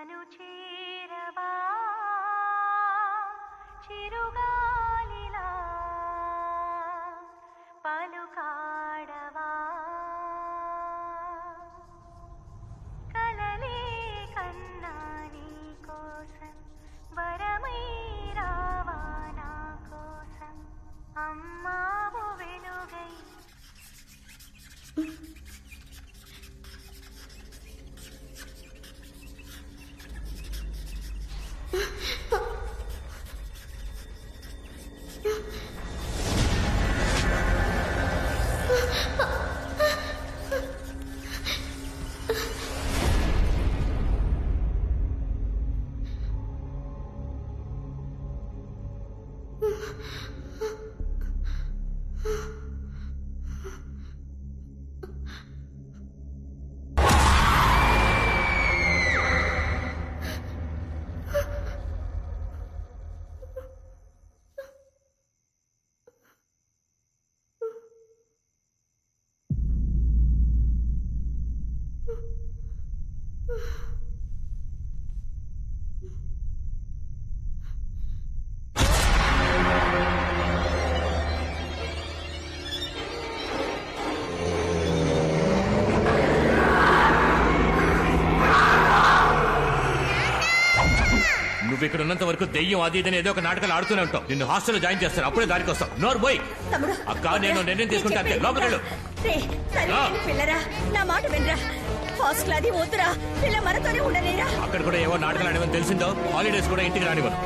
నను చేరవా చిరుగాలిలా పలుకాడవా కలలే కన్నా నీ కోసం వరమై రావా నా కోసం అమ్మావు వెలుగై నువ్వు ఇక్కడ ఉన్నంత వరకు దెయ్యం అది ఇదని ఏదో ఒక నాటకాలు ఆడుతూనే ఉంటావు. నిన్ను హాస్టల్లో జాయిన్ చేస్తారు, అప్పుడే దానికి వస్తావు. నోరు పోయి అక్క, నేను నిర్ణయం తీసుకుంటా అంతే. లోపలికెళ్ళు. పిల్లరా నా మాట వినరా, హాస్టల్ అది వద్దురా, పిల్ల మనతోనే ఉండలేరా. అక్కడ కూడా ఏవో నాటకాలు ఆడమని తెలిసిందో హాలిడేస్ కూడా ఇంటికి రానివ్వరు.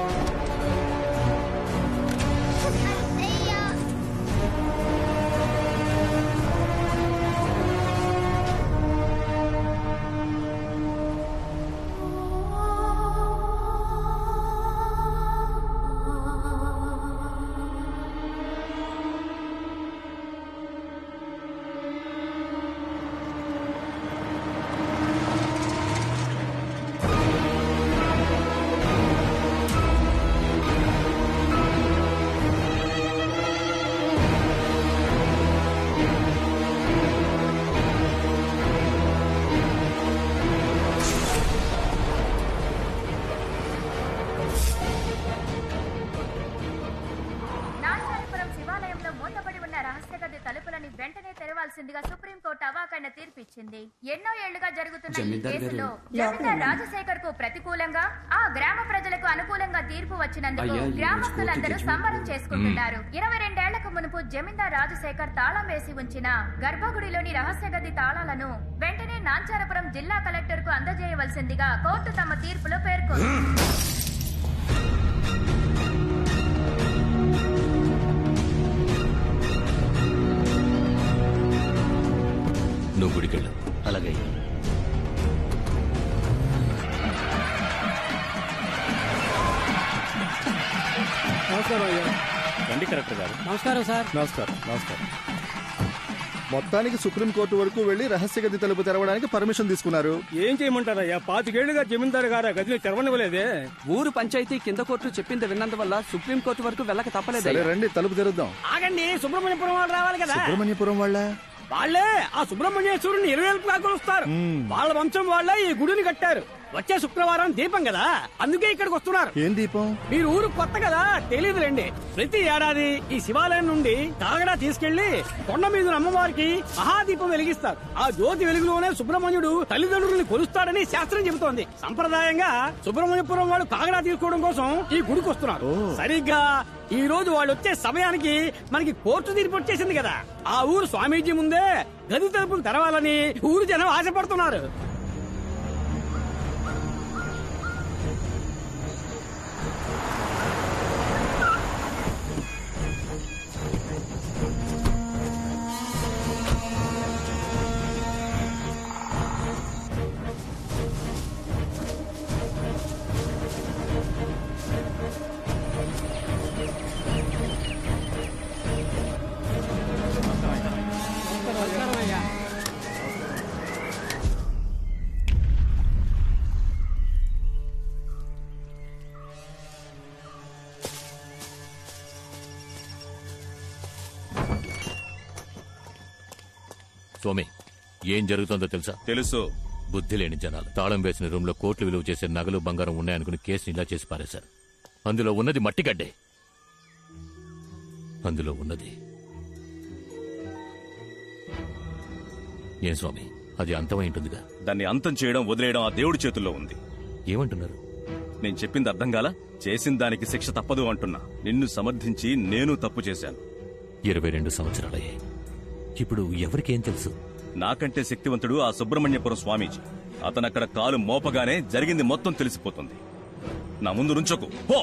వెంటనే తెరవాల్సిందిగా సుప్రీంకోర్టు అవాకైన తీర్పిచ్చింది. ఎన్నో ఏళ్లుగా జరుగుతున్న ఈ కేసులో జమీందార్ రాజశేఖర్ కు ప్రతికూలంగా, ఆ గ్రామ ప్రజలకు అనుకూలంగా తీర్పు వచ్చినందుకు గ్రామస్తులందరూ సంబరం చేసుకుంటున్నారు. 22 ఏళ్లకు మునుపు జమీందార్ రాజశేఖర్ తాళం వేసి ఉంచిన గర్భగుడిలోని రహస్య గది తాళాలను వెంటనే నాంచారపురం జిల్లా కలెక్టర్ కు అందజేయవలసిందిగా కోర్టు తమ తీర్పులో పేర్కొంది. నువ్వు గుడికెళ్ళు. అలాగే. నమస్కారం అయ్యా. రండి కలెక్టర్ గారు. నమస్కారం సార్. నమస్కారం. నమస్కారం. మొత్తానికి సుప్రీంకోర్టు వరకు వెళ్లి రహస్య గది తలుపు తెరవడానికి పర్మిషన్ తీసుకున్నారు. ఏం చేయమంటారయ్యా, 25 ఏళ్లుగా జమీందారు గారు ఆ గదిని తెరవనివ్వలేదే. ఊరు పంచాయతీ కింద కోర్టు చెప్పింది విన్నందువల్ల సుప్రీంకోర్టు వరకు వెళ్ళక తప్పలేదు. సరే రండి, తలుపు తెరుద్దాం. ఆగండి, సుబ్రహ్మణ్యపురం వాళ్ళు రావాలి కదా. సుబ్రహ్మణ్యపురం వాళ్ళే ఆ సుబ్రహ్మణ్యేశ్వరుని 20 కొలుస్తారు. వాళ్ళ వంశం వాళ్ళే ఈ గుడిని కట్టారు. వచ్చే శుక్రవారం దీపం కదా, అందుకే ఇక్కడికి వస్తున్నారు. ఏం దీపం? మీరు ఊరు కొత్త కదా, తెలియదులేండి. ప్రతి ఏడాది ఈ శివాలయం నుండి కాగడా తీసుకెళ్లి కొండ మీద అమ్మవారికి మహాదీపం వెలిగిస్తారు. ఆ జ్యోతి వెలుగులోనే సుబ్రహ్మణ్యుడు తల్లిదండ్రుల్ని కొలుస్తాడని శాస్త్రం చెబుతోంది. సంప్రదాయంగా సుబ్రహ్మణ్యపురం వాళ్ళు కాగడా తీసుకోవడం కోసం ఈ గుడికి వస్తున్నారు. సరిగ్గా ఈ రోజు వాళ్ళు వచ్చే సమయానికి మనకి కోర్టు తీర్పు వచ్చేసింది కదా. ఆ ఊరు స్వామీజీ ముందే గది తలుపులు తెరవాలని ఊరు జనం ఆశపడుతున్నారు. స్వామి, ఏం జరుగుతుందో తెలుసా? తెలుసు. బుద్ధి లేని జనాలు తాళం వేసిన రూమ్ లో కోట్లు విలువ చేసే నగలు బంగారం ఉన్నాయనుకుని కేసుని ఇలా చేసి పారేశారు. అందులో ఉన్నది మట్టిగడ్డే. అందులో ఉన్నది ఏం స్వామి, అది అంతమై ఉంటుందిగా. దాన్ని అంతం చేయడం వదిలేయడం ఆ దేవుడి చేతుల్లో ఉంది. ఏమంటున్నారు? నేను చెప్పింది అర్థం కాలా? చేసిన దానికి శిక్ష తప్పదు అంటున్నా. నిన్ను సమర్థించి నేను తప్పు చేశాను. 22 సంవత్సరాలయ్యాయి. ఇప్పుడు ఎవరికేం తెలుసు? నాకంటే శక్తివంతుడు ఆ సుబ్రహ్మణ్యపురం స్వామీజీ. అతనక్కడ కాలు మోపగానే జరిగింది మొత్తం తెలిసిపోతుంది. నా ముందు నుంచకు పో.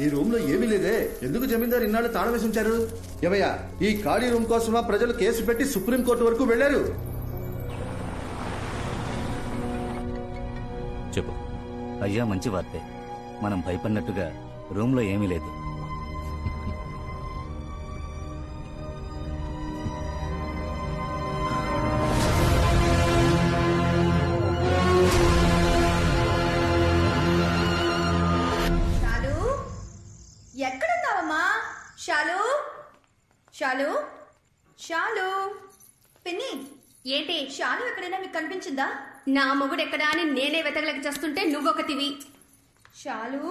ఈ రూమ్ లో ఏమీ లేదే. ఎందుకు జమీందారు ఇన్నాళ్ళు తాళం వేసి ఉంచారు? ఏమయ్యా, ఈ ఖాళీ రూమ్ కోసమా ప్రజలు కేసు పెట్టి సుప్రీంకోర్టు వరకు వెళ్లారు? చెప్పు. అయ్యా, మంచి వార్తే. మనం భయపడినట్టుగా రూమ్ లో ఏమీ లేదు. ఎక్కడున్నావమ్మా? షాలు, షాలు, షాలు. పిన్ని, ఏంటి? షాలు ఎక్కడైనా మీకు కనిపించిందా? నా మొగుడు ఎక్కడా అని నేనే వెతకలేక చేస్తుంటే నువ్వొకటివి. షాలు.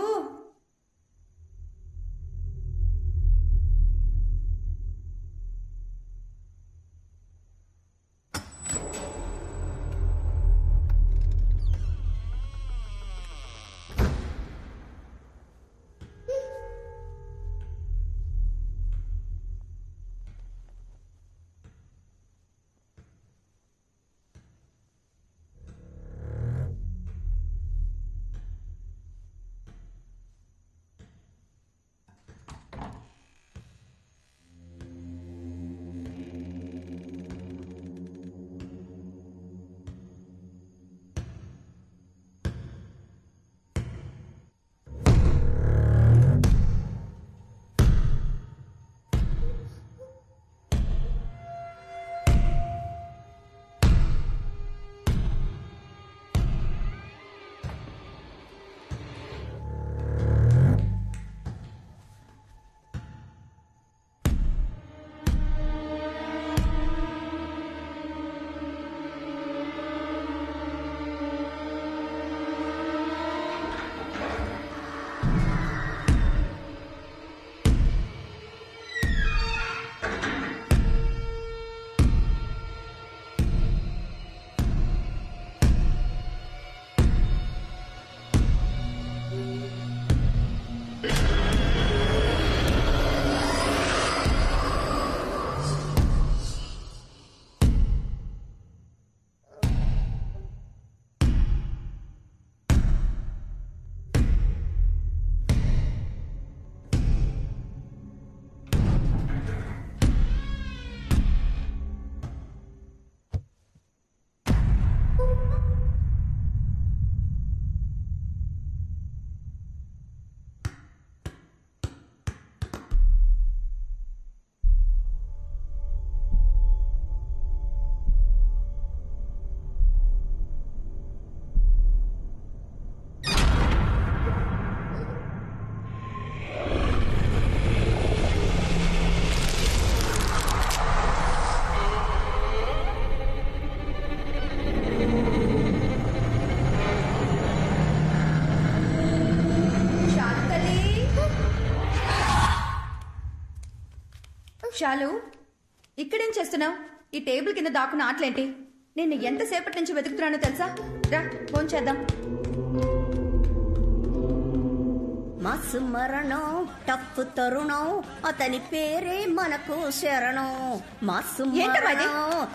షాలు, ఇక్కడేం చేస్తున్నావు? ఈ టేబుల్ కింద దాక్కున్న ఆటలేంటి? నిన్ను ఎంతసేపటి నుంచి వెతుకుతున్నానో తెలుసా? రా, ఫోన్ చేద్దాం. మసు మరణం టప్పు తరుణం అతని పేరే మనకు శరణం మసు ఏంటమ్మది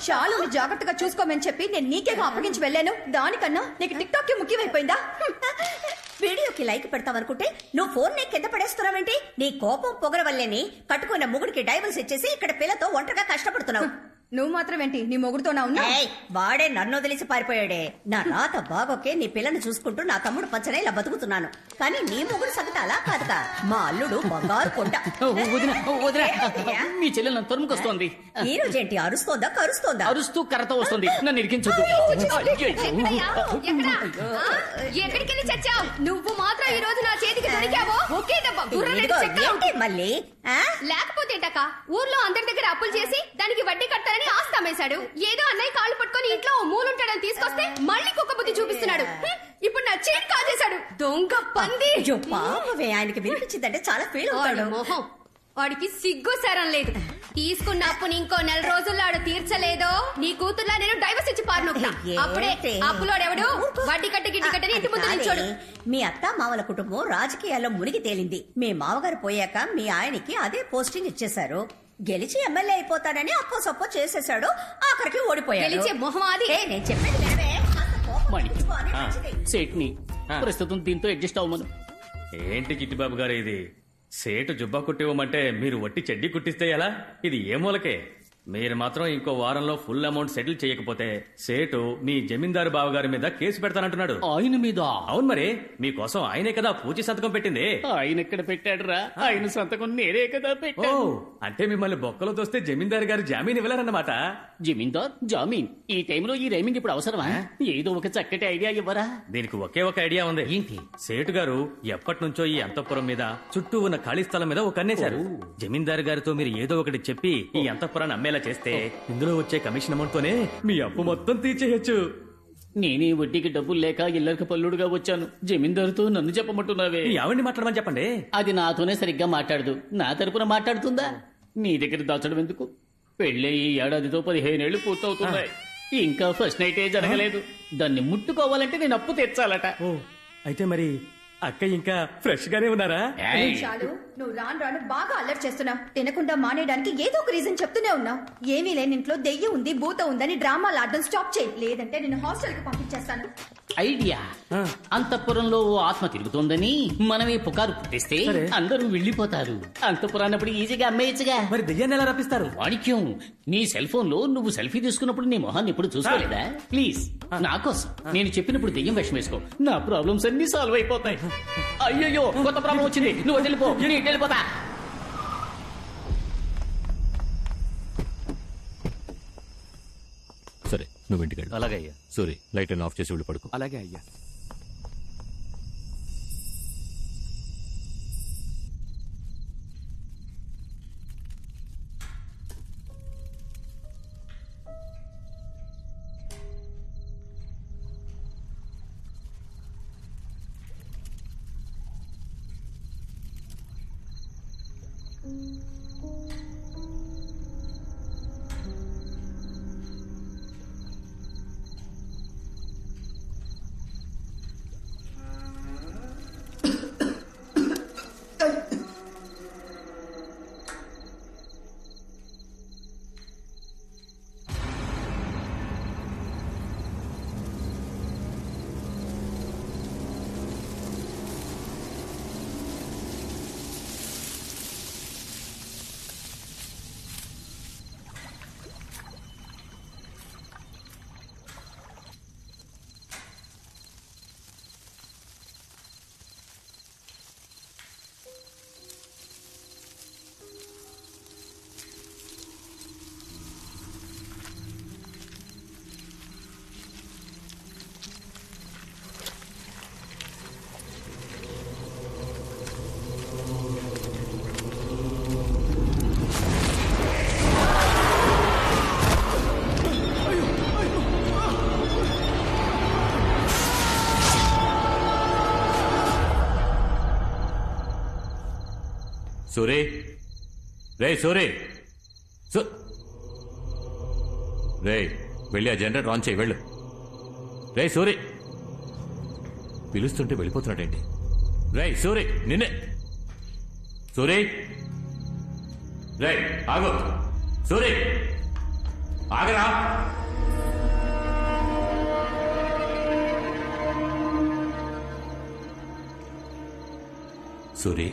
చాలు జాగ్రత్తగా చూసుకోమని చెప్పి నేను నీకేగా అప్పగించి వెళ్ళాను. దానికన్నా నీకు టిక్ టాక్ ముఖ్యమైపోయిందా? వీడియోకి లైక్ పెడతావనుకుంటే నువ్వు ఫోన్ ని కింద పడేస్తున్నావేంటి? నీ కోపం పొగర వల్లేని కట్టుకున్న ముగుడికి డైవర్స్ ఇచ్చేసి ఇక్కడ పిల్లతో ఒంటరిగా కష్టపడుతున్నావు. నువ్వు మాత్రం ఏంటి నీ మొగుడుతో నా ఉన్నా? వాడే నన్ను వదిలేసి పారిపోయాడే. నా రాత బాగోకే నీ పిల్లని చూసుకుంటూ నా తమ్ముడు పచ్చనే ఇలా బతుకుతున్నాను. కానీ నీ మొగుడు సంగతి అలా కాదుగా. మా అల్లుడు బంగారు కొండ. మీ చెల్లెలు నన్ను తరుముకొస్తోంది. ఈ రోజేంటి అరుస్తోందా కరుస్తోందా? అరుస్తూ కర్రతో వస్తుంది. నన్ను ఇరికించొద్దు. ఎక్కడికెళ్ళి చచ్చావు? నువ్వు మాత్రం ఈ రోజు నా చేతికి దొరికావో ఒకే దెబ్బ మళ్ళీ లేకపోతే ఊర్లో అందరి దగ్గర అప్పులు చేసి దానికి వడ్డీ కట్టాలని ఆస్తి అమ్మేశాడు. ఏదో అన్నయ్య కాళ్ళు పట్టుకొని ఇంట్లో మూలుంటాడని తీసుకొస్తే మళ్ళీ కుక్క బుద్ధి చూపిస్తున్నాడు. ఇప్పుడు నా చైన్ కాజేశాడు. దొంగ పంది. ఆయనకి వినిపించిందంటే చాలా ఫీల్ అవుతాడు. మొహం వాడికి సిగ్గు సరం లేదు. తీసుకున్న అప్పుని ఇంకో 4 రోజుల్లో ఆడు తీర్చలేదో నీ కూతుర్లా నేను డైవర్స్ ఇచ్చి పారినొక్తా. అప్పుడే అప్పులోడెవడు వడ్డీ కట్టి గిడ్డి కట్టని ఇంటి ముందు నిల్చోడు. మీ అత్త మామల కుటుంబం రాజకీయాల్లో మునిగి తేలింది. మీ మామగారు పోయాక మీ ఆయనకి అదే పోస్టింగ్ ఇచ్చేశారు. గెలిచి ఎమ్మెల్యే అయిపోతాడని అప్పో సప్పో చేసేశాడు. ఆఖరికి ఓడిపోయాడు. గెలిచే మొహం అది. నేను చెప్పేది సేట్ని ప్రస్తుతం దీంతో అడ్జస్ట్ అవ్వమను. ఏంటి కిట్టిబాబు గారు ఇది? సేటు జుబ్బా కుట్టివ్వమంటే మీరు వట్టి చెడ్డీ కుట్టిస్తే ఎలా? ఇది ఏ మూలకే? మీరు మాత్రం ఇంకో వారంలో ఫుల్ అమౌంట్ సెటిల్ చేయకపోతే సేటు మీ జమీందారు బావగారి మీద కేసు పెడతానంటున్నాడు. ఆయన మీద? అవును, మరి మీకోసం ఆయనే కదా పూచి సంతకం పెట్టింది. ఆయన ఎక్కడ పెట్టాడు రా? ఆయన సంతకం నేనే కదా పెట్టా. అంటే మిమ్మల్ని బొక్కలో తోస్తే జమీందారు గారు జామీన్ ఇవ్వలేరన్నమాట. జమీందార్ జామీన్? ఈ టైంలో ఈ రైమింగ్ ఇప్పుడు అవసరమా? ఏదో ఒక చక్కటి ఐడియా ఇవ్వరా? దీనికి ఒకే ఒక ఐడియా ఉంది. ఏంటి? సేటు గారు ఎప్పటి నుంచో ఈ అంతఃపురం మీద చుట్టూ ఉన్న ఖాళీ స్థలం మీద ఒక కన్నేశారు. జమీందారు గారితో మీరు ఏదో ఒకటి చెప్పి ఈ అంతఃపురాన్ని అమ్మేలా చేస్తే ఇందులో వచ్చే కమిషన్ అమౌంట్ తోనే మీ అప్పు మొత్తం తీర్చేయచ్చు. నేనే వడ్డీకి డబ్బులు లేక ఇల్లరికి పల్లుడుగా వచ్చాను. జమీందారుతో నన్ను చెప్పమంటున్నావే? ఆవిడ్ని మాట్లాడమని చెప్పండి. అది నాతోనే సరిగ్గా మాట్లాడదు. నా తరపున మాట్లాడుతుందా? నీ దగ్గర దాచడం ఎందుకు? పెళ్ళే ఈ ఏడాదితో 15 ఏళ్లు పూర్తవుతున్నాయి. ఇంకా ఫస్ట్ నైటే జరగలేదు. దాన్ని ముట్టుకోవాలంటే నేను అప్పు తెచ్చాలట. అయితే మరి అక్క ఇంకా ఫ్రెష్ గానే ఉన్నారా? చాలు, నువ్వు రాను రాను బాగా అల్లరి చేస్తున్నావు. తినకుండా మానేయడానికి ఏదో ఒక రీజన్ చెప్తూనే ఉన్నావు. ఏమీ లేని ఇంట్లో దెయ్యం ఉంది భూత ఉందని డ్రామాలు ఆడడం స్టాప్ చేయి. లేదంటే నేను హాస్టల్ కి పంపించేస్తాను. ఐడియా. అంతఃపురంలో ఓ ఆత్మ తిరుగుతోందని మనమే పుకారు పుట్టిస్తే అందరూ వెళ్ళిపోతారు. అంతఃపురాన్నప్పుడు ఈజీగా అమ్మేయచ్చుగా. మరి దెయ్యాన్ని ఎలా రప్పిస్తారు? వాణిక్యం, నీ సెల్ ఫోన్ లో నువ్వు సెల్ఫీ తీసుకున్నప్పుడు నీ మొహాన్ని ఎప్పుడు చూసుకోలేదా? ప్లీజ్ నా కోసం నేను చెప్పినప్పుడు దెయ్యం వేషం వేసుకో. నా ప్రాబ్లమ్స్ అన్ని సాల్వ్ అయిపోతాయి. అయ్యో కొత్త ప్రాబ్లం వచ్చింది. నువ్వు వెళ్ళిపో, నేను వెళ్ళిపోతా. సరే, నువ్వు ఇంటికి వెళ్ళు. అలాగే అయ్యా. సూరి, లైట్ ఆఫ్ చేసి వెళ్ళి పడుకో. అలాగే అయ్యా. సూరి, రే సూరి, రే వెళ్ళి ఆ జనరేటర్ ఆన్ చేయి. వెళ్ళు. రే సూరి, పిలుస్తుంటే వెళ్ళిపోతున్నాడేంటి? రేయ్ సూరి నిన్నే సూరి రేయ్ ఆగు సూరి ఆగరా సూరి